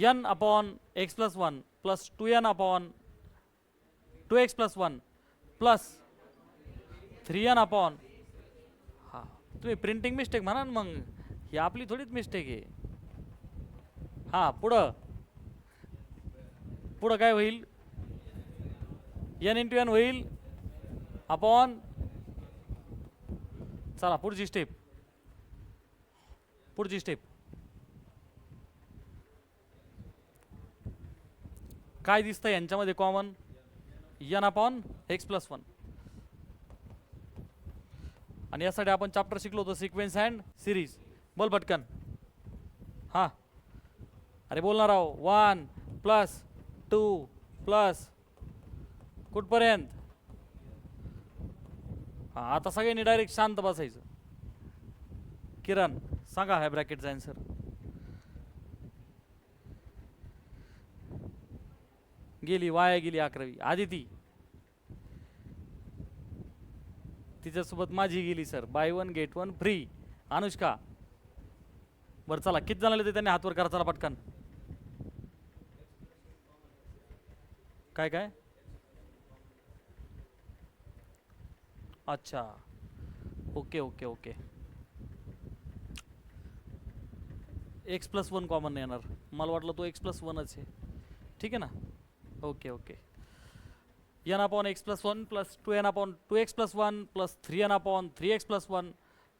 n upon x plus one plus 2n upon 2x plus one plus 3n upon, हा तुम्ही प्रिंटिंग मिस्टेक म्हणा ना, मग ही आपली थोडीच मिस्टेक आहे. हा पुढं पुढं काय होईल, n इंटू n होईल अपॉन. चला पुढची स्टेप, पुढची स्टेप काय दिसतं यांच्यामध्ये common, n upon x plus one. आणि यासाठी आपण चॅप्टर शिकलो होतो सिक्वेन्स अँड सिरीज. बोल पटकन. हां अरे बोलणार आहो, 1 प्लस 2 प्लस कुठपर्यंत. हां आता सगळ्यांनी डायरेक्ट शांत बसायचं. किरण सांगा ह्या ब्रॅकेटचा आन्सर. गेली वाया गेली 11वी. आदिती तिच्यासोबत माझी गेली sir. By one get one free. Anushka बरं चला किती जणांना ते त्यांनी हातवर करा. चला पटकन. काय काय अच्छा okay okay okay. X plus one common नाही येणार, मला वाटलं तो एक्स प्लस वनच आहे. ठीक आहे ना. Okay okay. n upon x plus one plus 2n upon 2x plus one plus 3n upon 3x plus one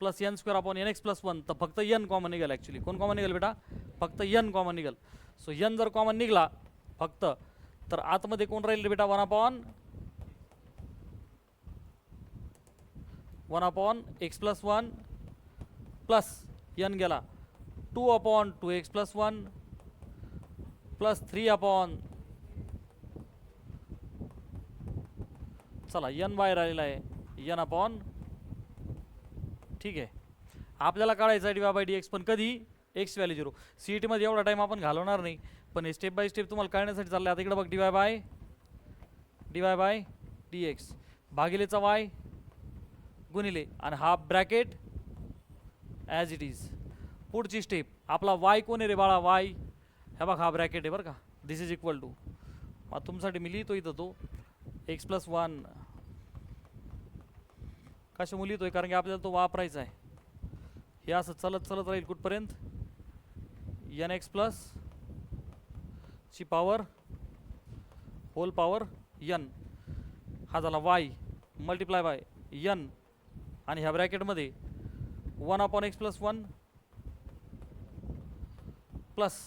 plus n square upon nx plus one. तर फक्त n कॉमन निघाल. ॲक्च्युली कोण common निघाल बेटा, फक्त n कॉमन निघाल. So n जर common निघाला फक्त, तर आतमध्ये कोण राहील बेटा, 1 upon x plus one plus n गेला 2 upon 2x plus one plus 3 upon, चला n बाहेर आलेला आहे, n अपॉन. ठीक आहे. आपल्याला काढायचं आहे dy बाय dx, पण कधी x व्हॅल्यू 0. CET मध्ये एवढा टाइम आपण घालवणार नाही, पण हे स्टेप बाय स्टेप तुम्हाला कळण्यासाठी चाललं. आता इकडे बघ, dy बाय dx भागिलेचा y गुणिले आणि half bracket as it is. पुढची स्टेप आपला y कोण आहे रे बाळा? y हे बघ हा ब्रॅकेट आहे बरं का. दिस इज इक्वल टू, मग तुमच्यासाठी मी लिहितो इथं तो x+1. कशामुळे लिहितोय? कारण की आपल्याला तो वापरायचा आहे. हे असं चलत चलत राहील कुठपर्यंत? nx प्लस ची पॉवर होल पॉवर n. हा झाला y मल्टिप्लाय बाय n आणि ह्या ब्रॅकेटमध्ये 1/x+1 प्लस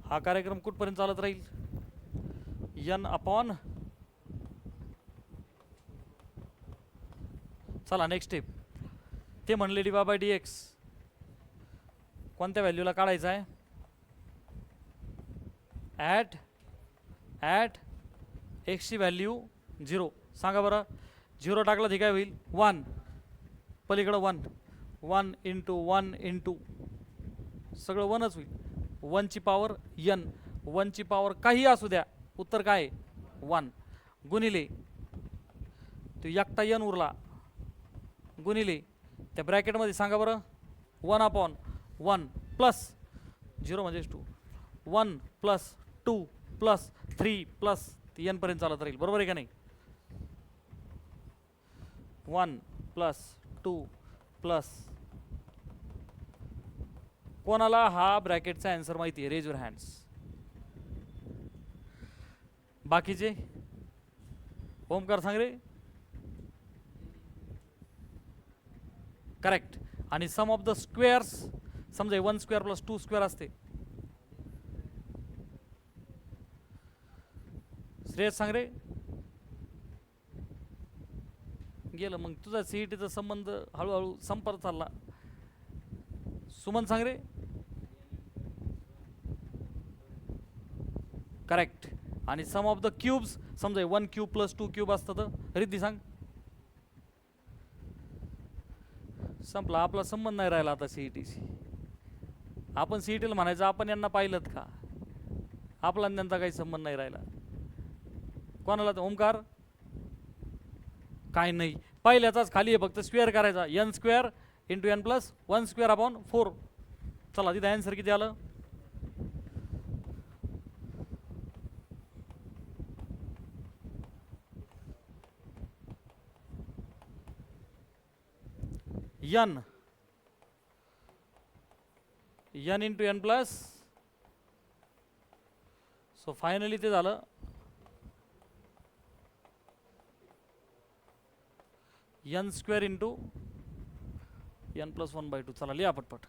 हा कार्यक्रम कुठपर्यंत चालत राहील? n/. चला नेक्स्ट स्टेप. ते म्हणले dy/dx कोणत्या व्हॅल्यूला काढायचं आहे? ॲट x ची व्हॅल्यू 0. सांगा बरं, 0 टाकलं ते काय होईल? 1. पलीकडं 1. 1 इंटू 1 इंटू सगळं 1च होईल. 1 ची पॉवर n. 1 ची पॉवर काही असू द्या, उत्तर काय? 1 गुणिले तो एकटा n उरला गुणिले त्या ब्रॅकेटमध्ये सांगा बरं 1/1 प्लस 0 म्हणजे 2. 1 प्लस 2 प्लस 3 प्लस n पर्यंत चालत राहील. बरोबर आहे का नाही? 1 प्लस 2 प्लस. कोणाला हा ब्रॅकेटचा आन्सर माहिती आहे? Raise your hands. बाकीचे ओमकार सांग रे. करेक्ट. आणि सम ऑफ द स्क्वेअर्स समजा 1 स्क्वेअर प्लस 2 स्क्वेअर असते. श्रेयस सांग रे. गेलं मग तुझा सीईटीचा संबंध हळूहळू संपर्क चालला. सुमन सांग रे. करेक्ट. आणि सम ऑफ द क्यूब्स समजा 1 क्यूब प्लस 2 क्यूब असतं तर रिद्धी सांग. संपला. आपला संबंध नाही राहिला आता सीईटीशी. आपण सीईटीला म्हणायचं आपण यांना पाहिलं का? आपला त्यांचा काही संबंध नाही राहिला. कोणाला? ओमकार काय नाही. पहिल्याचाच खाली आहे, फक्त स्क्वेअर करायचा. n square into n plus 1 square upon 4. चला तिथं आन्सर किती आलं? n into n plus. So finally ते झालं n square into n plus 1/2. चला लिहा पटपट.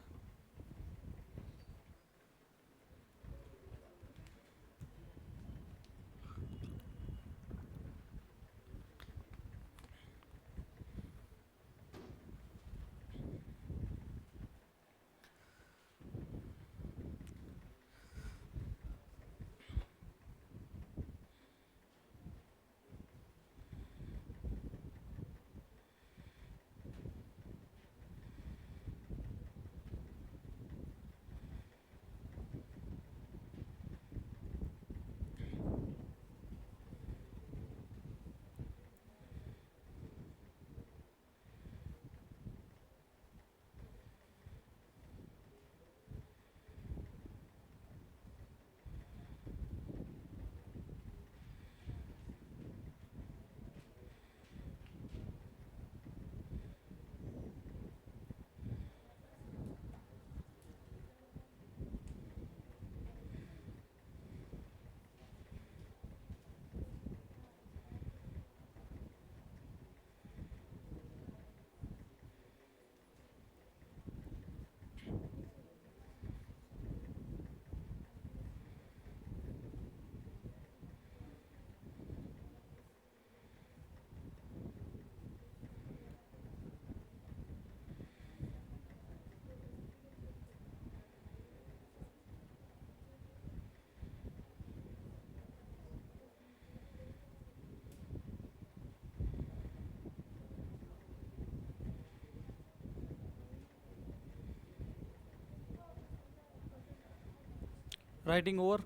Writing over.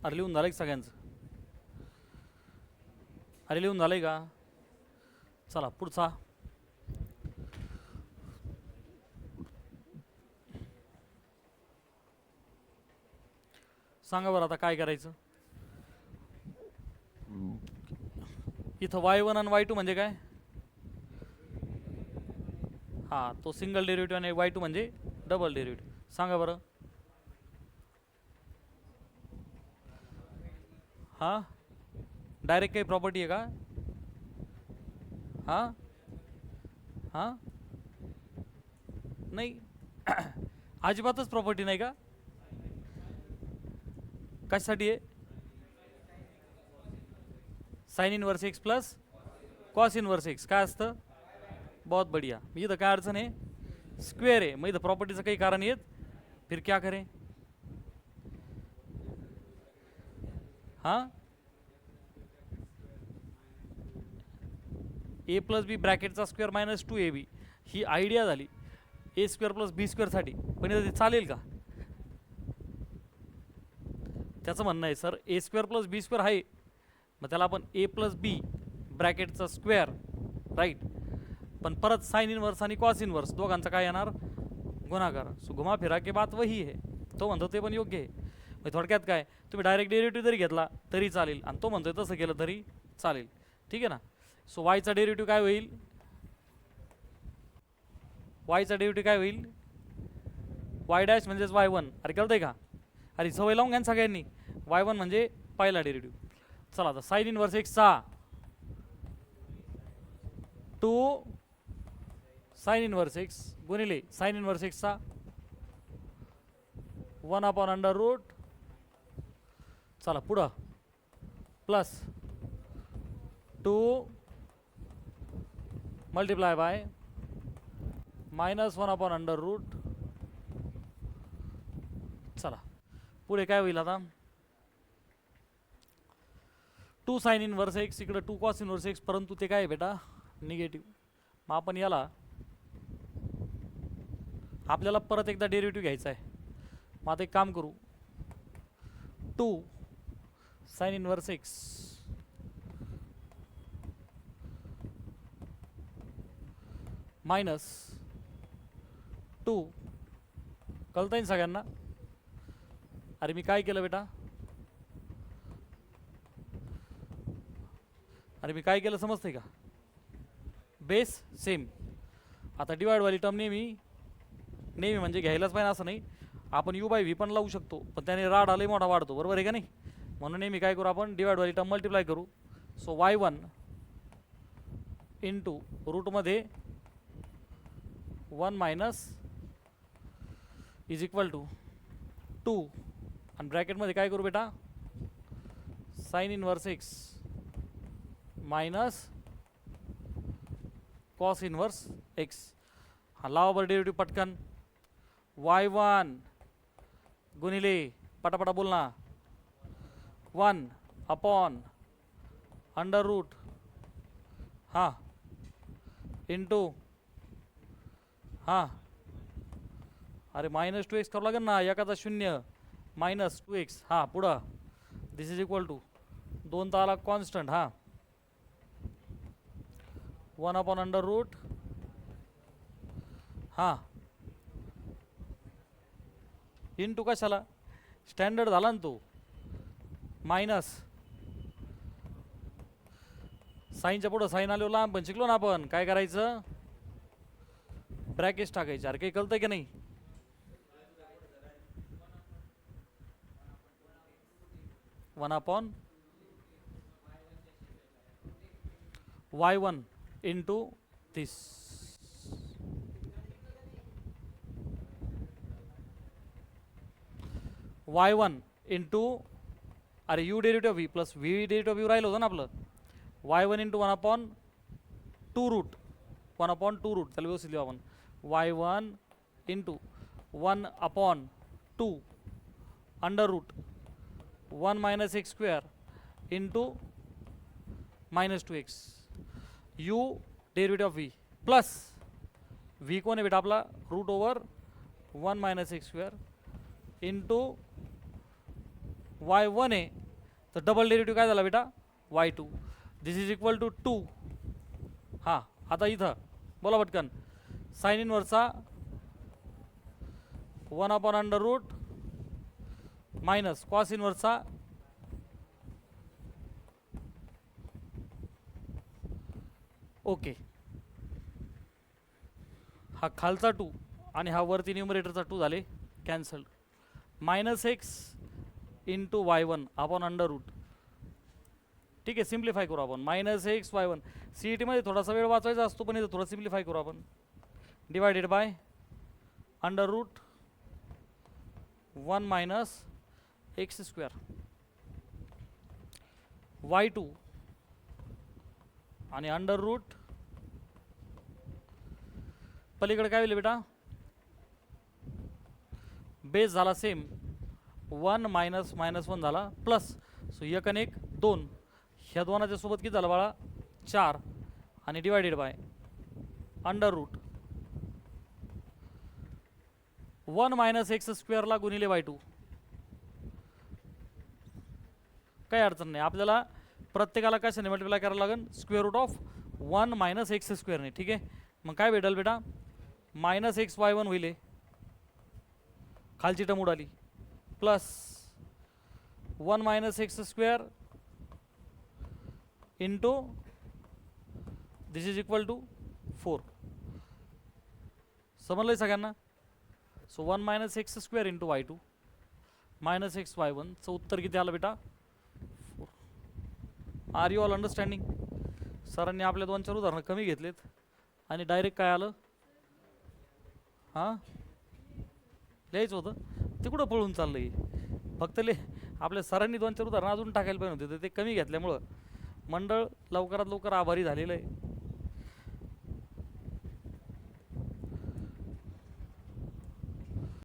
अरे लिहून झालं सगळ्यांचं? अरे लिहून झालंय का? चला पुढचा. सांगा बरं आता काय करायचं. इथं y1 आणि y2 म्हणजे काय? हा, तो सिंगल डेरिव्हेटिव्ह आणि y2 म्हणजे डबल डेरिव्हेटिव्ह. सांगा बरं. हा, डायरेक्ट काही प्रॉपर्टी आहे का? हा हा नाही. अजिबातच प्रॉपर्टी नाही का? कशासाठी आहे? Sign inverse x plus cos inverse x काय असतं? बहुत बढ़िया. मी इथं काय अडचण आहे? स्क्वेअर आहे. मग इथं प्रॉपर्टीचं काही कारण येत? फिर क्या करें? हाँ, ए प्लस बी ब्रॅकेटचा स्क्वेअर मायनस 2ab ही आयडिया झाली ए स्क्वेअर प्लस बी स्क्वेअरसाठी. पण इथं ते चालेल का? त्याचं म्हणणं आहे सर ए स्क्वेअर प्लस बी स्क्वेअर आहे, मग त्याला आपण ए प्लस बी ब्रॅकेटचा स्क्वेअर राईट, पण परत साइन इनवर्स आणि कॉस इनवर्स दोघांचा काय येणार? गुणाकार. सो घुमा फिरा के बात वही आहे. तो म्हणतो ते पण योग्य आहे. मग थोडक्यात काय, तुम्ही डायरेक्ट डेरिव्हेटिव्ह जरी घेतला तरी चालेल आणि तो म्हणतोय तसं केलं तरी चालेल. ठीक आहे ना. सो वायचा डेरिव्हेटिव्ह काय होईल? वायचा डेरिव्हेटिव्ह काय होईल? वाय डॅश म्हणजेच y1. अरे कळतंय का? अरे सवय लावून घ्या सगळ्यांनी. y1 म्हणजे पहिला डेरिव्हेटिव्ह. चला आता साइन इनवर्स एक्सचा 2 साइन इनवर्स एक्स गुणिले साइन इनवर्स एक्सचा 1/√. चला पुढं प्लस 2 मल्टिप्लाय बाय मायनस 1/√. चला पुढे काय होईल आता? 2 साइन इनवर्स एक्स इकडे 2 कॉस इनवर्स एक्स, परंतु ते काय आहे बेटा? निगेटिव्ह. मग आपण याला आपल्याला परत एकदा डेरिव्हेटिव्ह घ्यायचा आहे. मग आता एक काम करू, 2 साइन इनवर्स एक्स मायनस 2. कळतंय सगळ्यांना? अरे मी काय केलं बेटा? अरे मी काय केलं समजतंय का? Base same. आता डिवाइड वाली टर्म नेहमी म्हणजे घ्यायलाच पाहिजे असं नाही. आपण यू बाय व्ही पण लावू शकतो, पण त्याने राड आले मोठा वाढतो, बरोबर आहे का नाही? म्हणून नेहमी काय करू आपण? डिवाइड वाली टर्म मल्टिप्लाय करू. सो y1 इंटू रूटमध्ये 1 मायनस इज इक्वल टू 2 आणि ब्रॅकेटमध्ये काय करू बेटा? Sine inverse x minus cos inverse x. हा लावा बरं डेरिव्हेटिव्ह पटकन. y1 गुणिले पटापटा बोल ना 1/√. हां इंटू हां अरे मायनस 2x करावं लागेल ना, एकाचा 0 मायनस 2x. हां पुढं दिस इज इक्वल टू 2 आला कॉन्स्टंट. हां 1/√. हां इंटू कशाला? स्टँडर्ड झाला ना तो. मायनस साईनच्या पुढं साईन आलो लांब पण शिकलो ना आपण. काय करायचं? ब्रॅकेट टाकायचे. अरे काही कळतंय की नाही? y1 इंटू दिस. y1 इंटू अरे you derivative V plus V derivative V राहिलं होतं ना आपलं. y1 into 1/2√. 1/2√. त्याला व्यवस्थित लिहू आपण. y1 into 1/2 under root 1 minus x square into minus 2x. U derivative of v plus v कोण आहे बेटा आपला? Root over 1 minus x square into y1 आहे तर डबल डेरिव्हेटिव्ह काय झाला बेटा y2. This is equal to 2. हां आता इथं बोला पटकन साइन इनवर्सचा 1/√, मायनस कॉस इनवर्सचा ओके, हा खालचा 2 आणि हा वरती न्यूमरेटरचा 2 झाले cancelled. -x into y1 upon √. ठीक आहे सिम्प्लिफाय करू आपण. -x y1 CET मध्ये थोडासा वेळ वाचवायचा असतो पण इथं थोडं सिम्प्लिफाय करू आपण. डिवायडेड बाय √1 - x² y2 आणि √ पलीकडे काय होईल बेटा बेस झाला सेम 1 मायनस -1 झाला प्लस. सो 1 आणि 1 2, ह्या दोनाच्या सोबत किती झालं बाळा 4 आणि डिवायडेड बाय √1 - x² ला गुणिले y2. काही अडचण नाही आपल्याला प्रत्येकाला कशाने मल्टिप्लाय करावं लागेल √1 - x² ने. ठीक आहे मग काय भेटेल बेटा -xy1 होईल खालची टर्म उडाली plus 1 - x² into this is equal to 4. समजलंय सगळ्यांना. So 1 - x² into y2 -xy1 चं उत्तर किती आलं बेटा 4. Are you all understanding. सरांनी आपल्या 2-4 उदाहरणं कमी घेतलेत आणि डायरेक्ट काय आलं हां लिहायचं होतं ते कुठं पळून चाललंय फक्त आपल्या सरांनी 2-4 उदाहरणं अजून टाकायला पाहिजे होते ते कमी घेतल्यामुळं मंडळ लवकरात लवकर आभारी झालेलं आहे.